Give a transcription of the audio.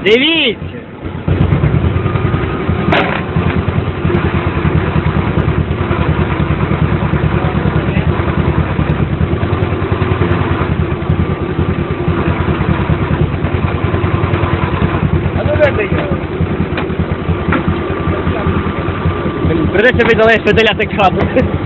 Дивіться! А ну вийди його. Придеться видаляти видаляти кадр.